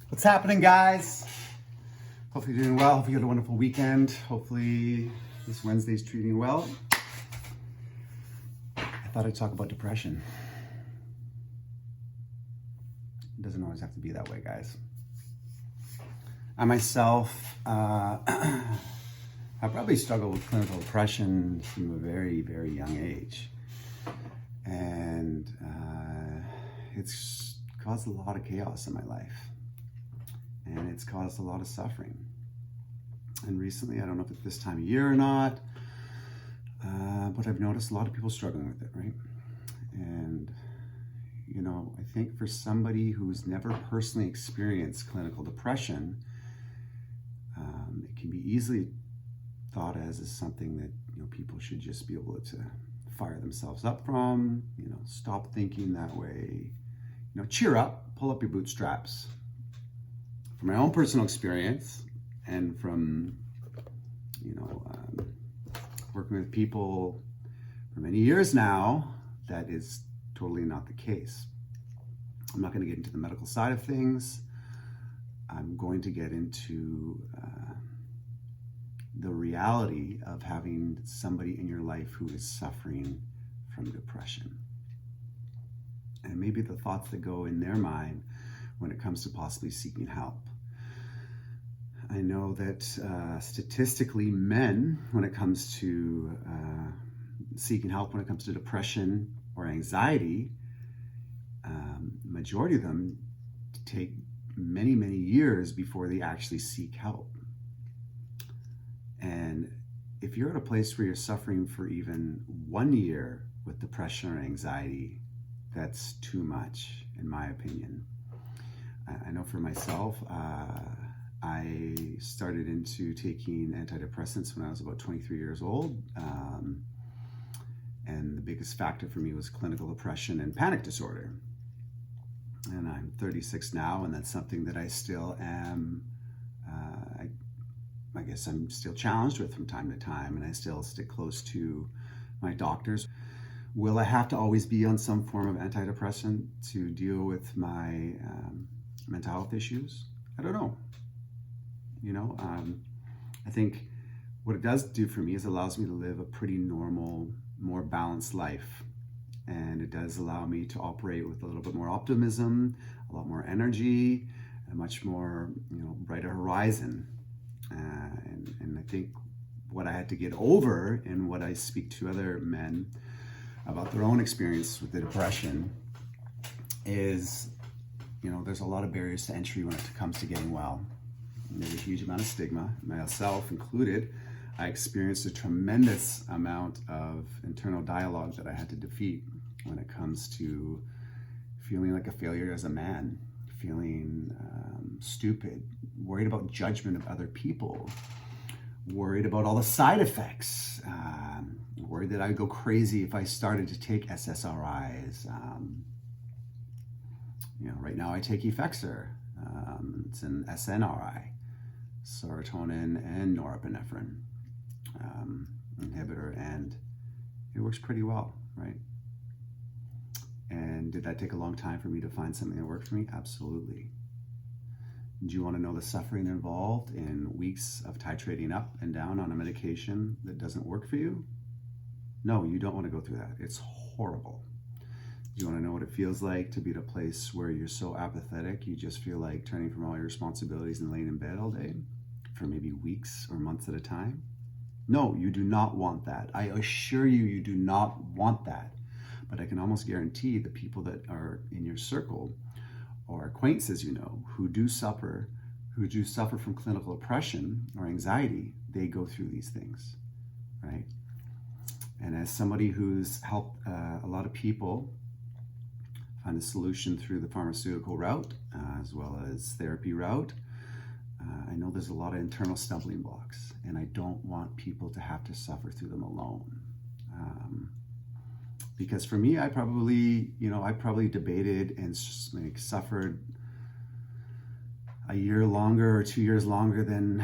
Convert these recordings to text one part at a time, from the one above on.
What's happening, guys? Hopefully you're doing well. Hopefully you had a wonderful weekend. Hopefully this Wednesday's treating you well. I thought I'd talk about depression. It doesn't always have to be that way, guys. I myself, I probably struggled with clinical depression from a very, very young age. And it's caused a lot of chaos in my life. And it's caused a lot of suffering. And recently, I don't know if it's this time of year or not, but I've noticed a lot of people struggling with it, right? And, you know, I think for somebody who's never personally experienced clinical depression, it can be easily thought as something that, you know, people should just be able to fire themselves up from, you know, stop thinking that way, you know, cheer up, pull up your bootstraps. From my own personal experience and from, you know, working with people for many years now, that is totally not the case. I'm not going to get into the medical side of things. I'm going to get into the reality of having somebody in your life who is suffering from depression. And maybe the thoughts that go in their mind when it comes to possibly seeking help. I know that statistically men, when it comes to seeking help, when it comes to depression or anxiety, majority of them take many, many years before they actually seek help. And if you're at a place where you're suffering for even 1 year with depression or anxiety, that's too much, in my opinion. I know for myself, I started into taking antidepressants when I was about 23 years old. And the biggest factor for me was clinical depression and panic disorder. And I'm 36 now, and that's something that I still am, I guess I'm still challenged with from time to time, and I still stick close to my doctors. Will I have to always be on some form of antidepressant to deal with my mental health issues? I don't know. You know, I think what it does do for me is allows me to live a pretty normal, more balanced life. And it does allow me to operate with a little bit more optimism, a lot more energy, a much more, you know, brighter horizon. And I think what I had to get over, and what I speak to other men about their own experience with the depression, is, you know, there's a lot of barriers to entry when it comes to getting well. There's a huge amount of stigma, myself included. I experienced a tremendous amount of internal dialogue that I had to defeat when it comes to feeling like a failure as a man, feeling stupid, worried about judgment of other people, worried about all the side effects, worried that I'd go crazy if I started to take SSRIs. You know, right now I take Effexor. It's an SNRI, serotonin and norepinephrine inhibitor, and it works pretty well, right? And did that take a long time for me to find something that worked for me? Absolutely. Do you want to know the suffering involved in weeks of titrating up and down on a medication that doesn't work for you? No, you don't want to go through that. It's horrible. Do you want to know what it feels like to be at a place where you're so apathetic, you just feel like turning from all your responsibilities and laying in bed all day for maybe weeks or months at a time? No, you do not want that. I assure you, you do not want that. But I can almost guarantee the people that are in your circle or acquaintances, you know, who do suffer from clinical depression or anxiety, they go through these things, right? And as somebody who's helped a lot of people find a solution through the pharmaceutical route, as well as therapy route, I know there's a lot of internal stumbling blocks, and I don't want people to have to suffer through them alone. Because for me, I probably debated and suffered a year longer or 2 years longer than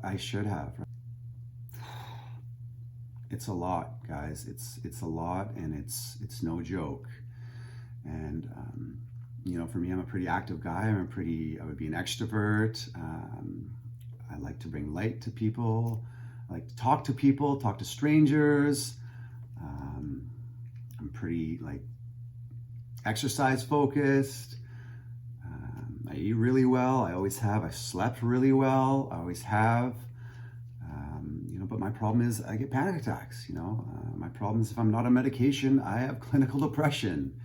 I should have. It's a lot, guys. It's a lot, and it's no joke. And For me, I'm a pretty active guy. I would be an extrovert. I like to bring light to people. I like to talk to people, talk to strangers. I'm pretty like exercise focused. I eat really well. I always have. I slept really well. I always have. But my problem is I get panic attacks. My problem is if I'm not on medication, I have clinical depression.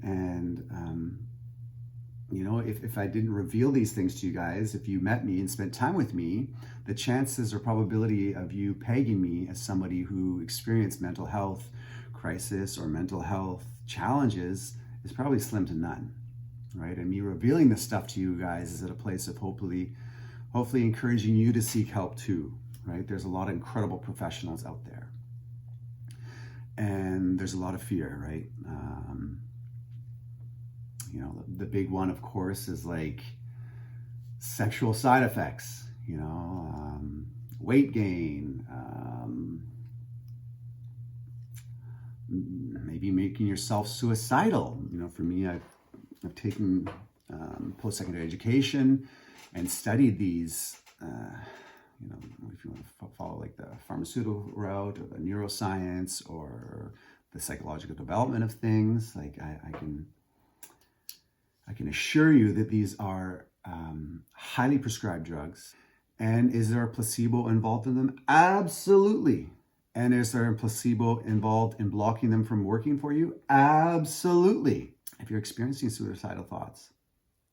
And, if I didn't reveal these things to you guys, if you met me and spent time with me, the chances or probability of you pegging me as somebody who experienced mental health crisis or mental health challenges is probably slim to none, right? And me revealing this stuff to you guys is at a place of hopefully encouraging you to seek help too, right? There's a lot of incredible professionals out there. And there's a lot of fear, right? The big one, of course, is like sexual side effects, weight gain, maybe making yourself suicidal. For me, I've taken post-secondary education and studied these, if you want to follow like the pharmaceutical route or the neuroscience or the psychological development of things, like I can assure you that these are highly prescribed drugs. And is there a placebo involved in them? Absolutely. And is there a placebo involved in blocking them from working for you? Absolutely. If you're experiencing suicidal thoughts,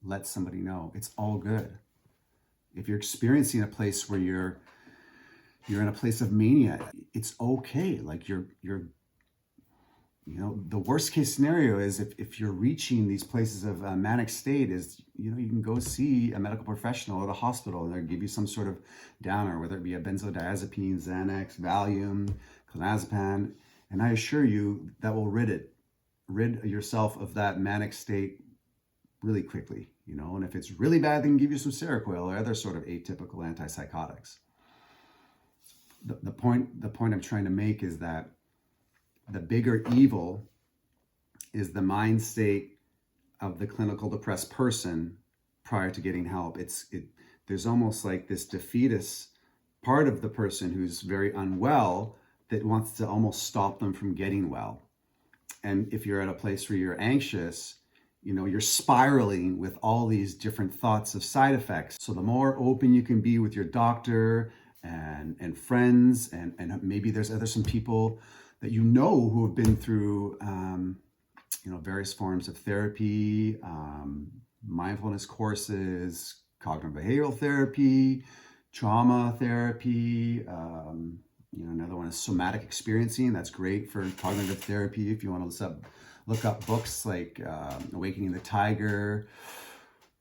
let somebody know. It's all good. If you're experiencing a place where you're in a place of mania, it's okay. Like the worst case scenario is if you're reaching these places of manic state is, you can go see a medical professional at a hospital and they'll give you some sort of downer, whether it be a benzodiazepine, Xanax, Valium, clonazepam. And I assure you that will rid yourself of that manic state really quickly, and if it's really bad, they can give you some Seroquel or other sort of atypical antipsychotics. The point I'm trying to make is that the bigger evil is the mind state of the clinical depressed person prior to getting help. There's almost like this defeatist part of the person who's very unwell that wants to almost stop them from getting well. And if you're at a place where you're anxious, you're spiraling with all these different thoughts of side effects. So the more open you can be with your doctor and friends, and maybe there's some people that who have been through various forms of therapy, mindfulness courses, cognitive behavioral therapy, trauma therapy. Another one is somatic experiencing. That's great for cognitive therapy if you want to look up books like Awakening the Tiger.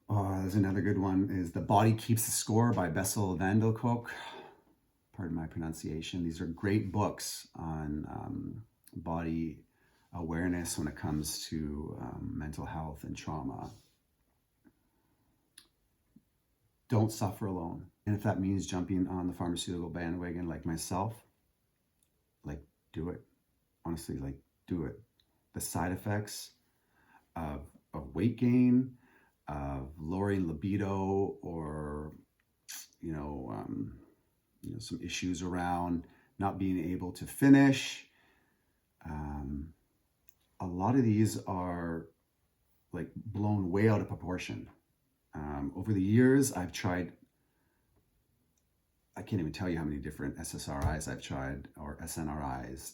There's another good one is The Body Keeps the Score by Bessel van der Kolk. Pardon my pronunciation. These are great books on body awareness when it comes to mental health and trauma. Don't suffer alone. And if that means jumping on the pharmaceutical bandwagon like myself, do it. Honestly, do it. The side effects of weight gain, of lowering libido, or some issues around not being able to finish. A lot of these are blown way out of proportion. Over the years, I've tried, I can't even tell you how many different SSRIs I've tried, or SNRIs.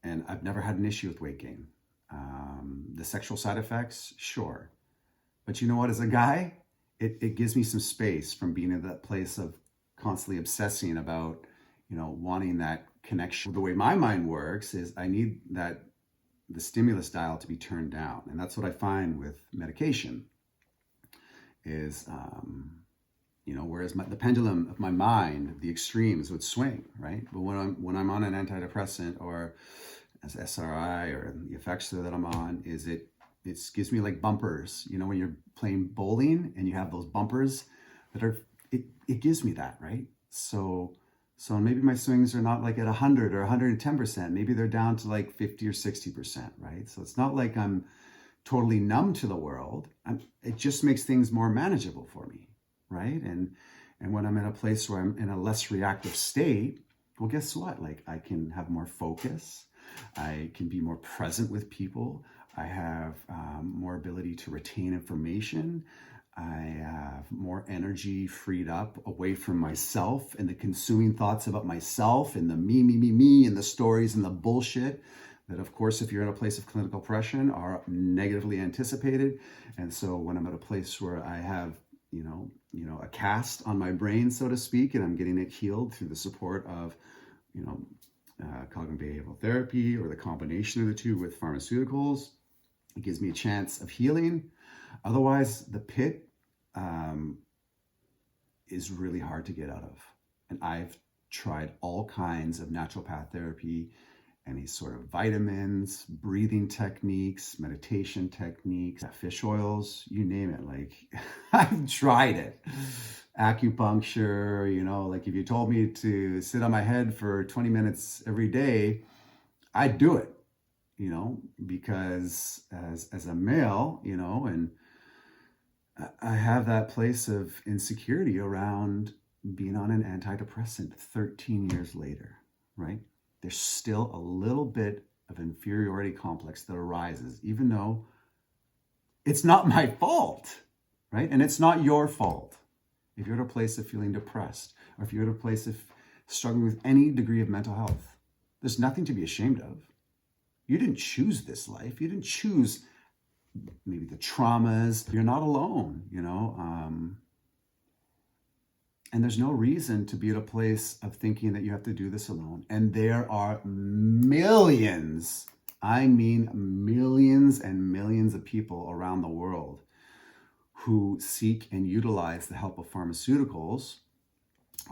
And I've never had an issue with weight gain. The sexual side effects, sure. But you know what, as a guy, it gives me some space from being in that place of constantly obsessing about, wanting that connection. The way my mind works is I need the stimulus dial to be turned down. And that's what I find with medication is, whereas the pendulum of my mind, the extremes would swing, right? But when I'm on an antidepressant or as SRI or the Effexor that I'm on, it gives me like bumpers. When you're playing bowling and you have those bumpers it gives me that, right? So maybe my swings are not like at 100 or 110%. Maybe they're down to like 50 or 60%, right? So it's not like I'm totally numb to the world. It just makes things more manageable for me, right? And when I'm in a place where I'm in a less reactive state, well, guess what? Like, I can have more focus. I can be more present with people. I have more ability to retain information. I have more energy freed up away from myself and the consuming thoughts about myself and the me, and the stories and the bullshit that, of course, if you're in a place of clinical depression, are negatively anticipated. And so when I'm at a place where I have, a cast on my brain, so to speak, and I'm getting it healed through the support of, cognitive behavioral therapy or the combination of the two with pharmaceuticals, it gives me a chance of healing. Otherwise, the pit is really hard to get out of. And I've tried all kinds of naturopath therapy, any sort of vitamins, breathing techniques, meditation techniques, fish oils, you name it. Like, I've tried it. Acupuncture, like if you told me to sit on my head for 20 minutes every day, I'd do it, because as a male, and I have that place of insecurity around being on an antidepressant 13 years later, right? There's still a little bit of inferiority complex that arises, even though it's not my fault, right? And it's not your fault. If you're at a place of feeling depressed, or if you're at a place of struggling with any degree of mental health, there's nothing to be ashamed of. You didn't choose this life. You didn't choose maybe the traumas. You're not alone, and there's no reason to be at a place of thinking that you have to do this alone. And there are millions, I mean millions and millions of people around the world who seek and utilize the help of pharmaceuticals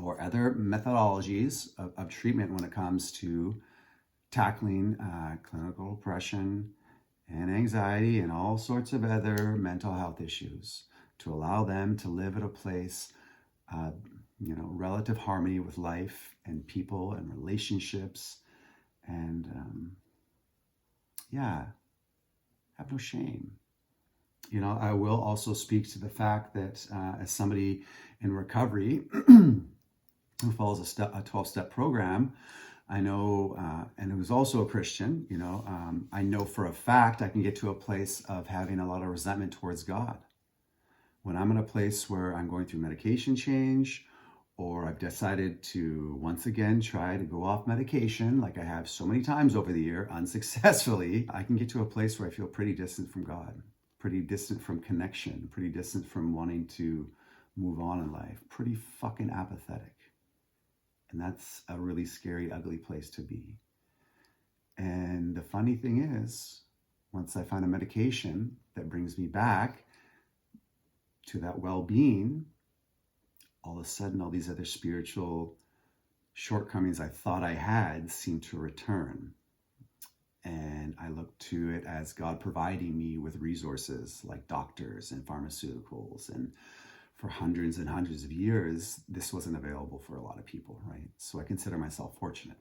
or other methodologies of treatment when it comes to tackling clinical depression and anxiety and all sorts of other mental health issues, to allow them to live at a place relative harmony with life and people and relationships, and have no shame. I will also speak to the fact that as somebody in recovery who follows a 12-step program, I know, and who's also a Christian, I know for a fact I can get to a place of having a lot of resentment towards God. When I'm in a place where I'm going through medication change, or I've decided to once again try to go off medication, like I have so many times over the year, unsuccessfully, I can get to a place where I feel pretty distant from God, pretty distant from connection, pretty distant from wanting to move on in life, pretty fucking apathetic. And that's a really scary, ugly place to be. And the funny thing is, once I find a medication that brings me back to that well-being, all of a sudden, all these other spiritual shortcomings I thought I had seem to return. And I look to it as God providing me with resources like doctors and pharmaceuticals. And for hundreds and hundreds of years, this wasn't available for a lot of people, right? So I consider myself fortunate.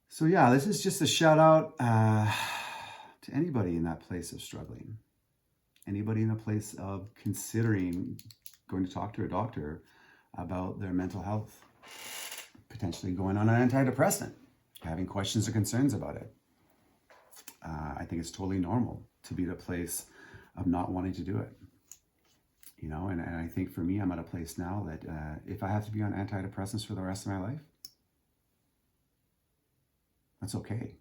So yeah, this is just a shout out to anybody in that place of struggling. Anybody in a place of considering going to talk to a doctor about their mental health, potentially going on an antidepressant, having questions or concerns about it. I think it's totally normal to be at a place of not wanting to do it. And I think for me, I'm at a place now that if I have to be on antidepressants for the rest of my life, that's okay,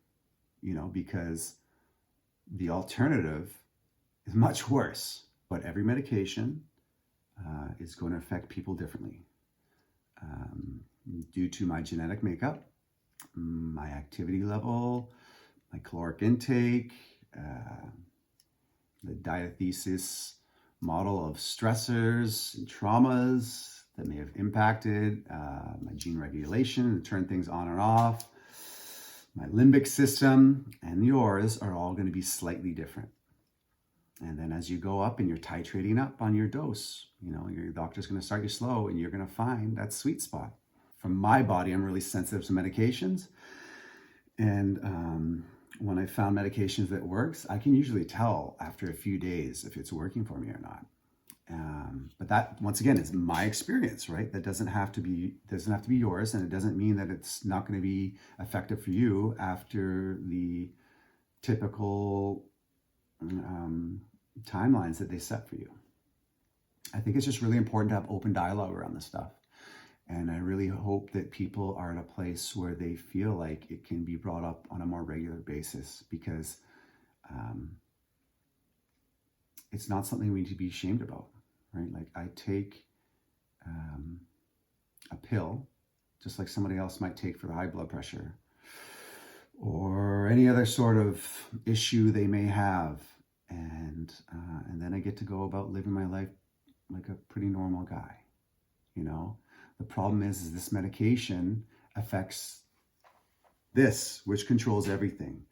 because the alternative is much worse. But every medication is going to affect people differently. Due to my genetic makeup, my activity level, my caloric intake, the diathesis model of stressors and traumas that may have impacted my gene regulation and turn things on and off, my limbic system and yours are all going to be slightly different. And then as you go up and you're titrating up on your dose, your doctor's going to start you slow and you're going to find that sweet spot. From my body, I'm really sensitive to medications. And when I found medications that works, I can usually tell after a few days if it's working for me or not. But that, once again, is my experience, right? That doesn't have to be yours, and it doesn't mean that it's not going to be effective for you after the typical timelines that they set for you. I think it's just really important to have open dialogue around this stuff. And I really hope that people are in a place where they feel like it can be brought up on a more regular basis, because it's not something we need to be ashamed about, right? Like, I take a pill just like somebody else might take for high blood pressure or any other sort of issue they may have. And then I get to go about living my life like a pretty normal guy, you know? The problem is this medication affects this, which controls everything.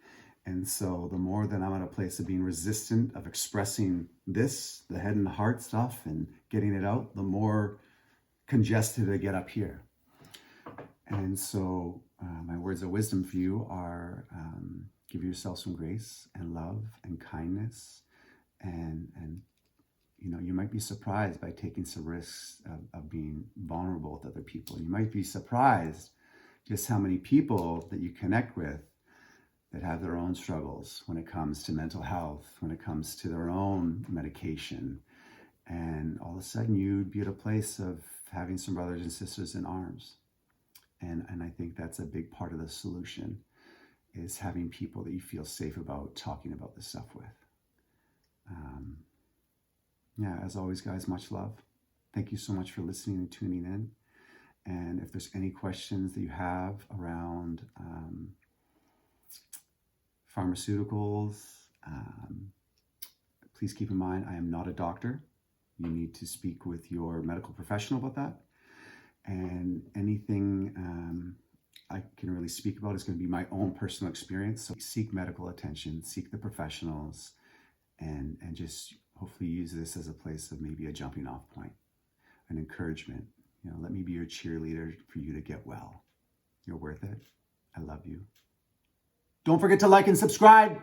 And so the more that I'm at a place of being resistant of expressing this, the head and the heart stuff, and getting it out, the more congested I get up here. And so my words of wisdom for you are give yourself some grace and love and kindness. And you know, you might be surprised by taking some risks of being vulnerable with other people. You might be surprised just how many people that you connect with that have their own struggles when it comes to mental health, when it comes to their own medication. And all of a sudden you'd be at a place of having some brothers and sisters in arms. And I think that's a big part of the solution, is having people that you feel safe about talking about this stuff with. Yeah, as always, guys, much love. Thank you so much for listening and tuning in. And if there's any questions that you have around pharmaceuticals, please keep in mind, I am not a doctor. You need to speak with your medical professional about that. And anything I can really speak about is going to be my own personal experience. So seek medical attention, seek the professionals, and just hopefully use this as a place of maybe a jumping off point, an encouragement. You know, let me be your cheerleader for you to get well. You're worth it. I love you. Don't forget to like and subscribe.